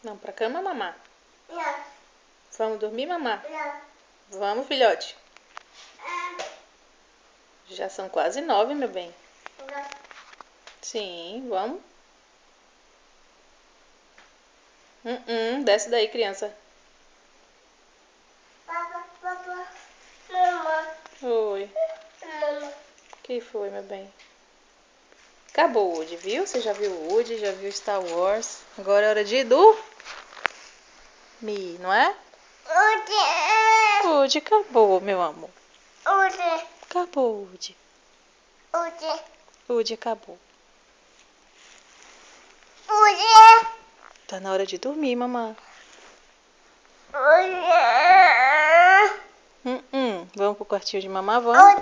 Vamos pra cama, mamá? Não. Vamos dormir, mamá? Não. Vamos, filhote? Já são quase 9, meu bem. Não. Sim, vamos. Desce daí, criança. Papá, mamãe. Oi. Mamãe. O que foi, meu bem? Acabou o Woody, viu? Você já viu o Woody, já viu Star Wars. Agora é hora de dormir, não é? Woody, acabou, meu amor. Acabou, Woody. Woody, acabou. Tá na hora de dormir, mamãe. Vamos pro quartinho de mamãe, vamos?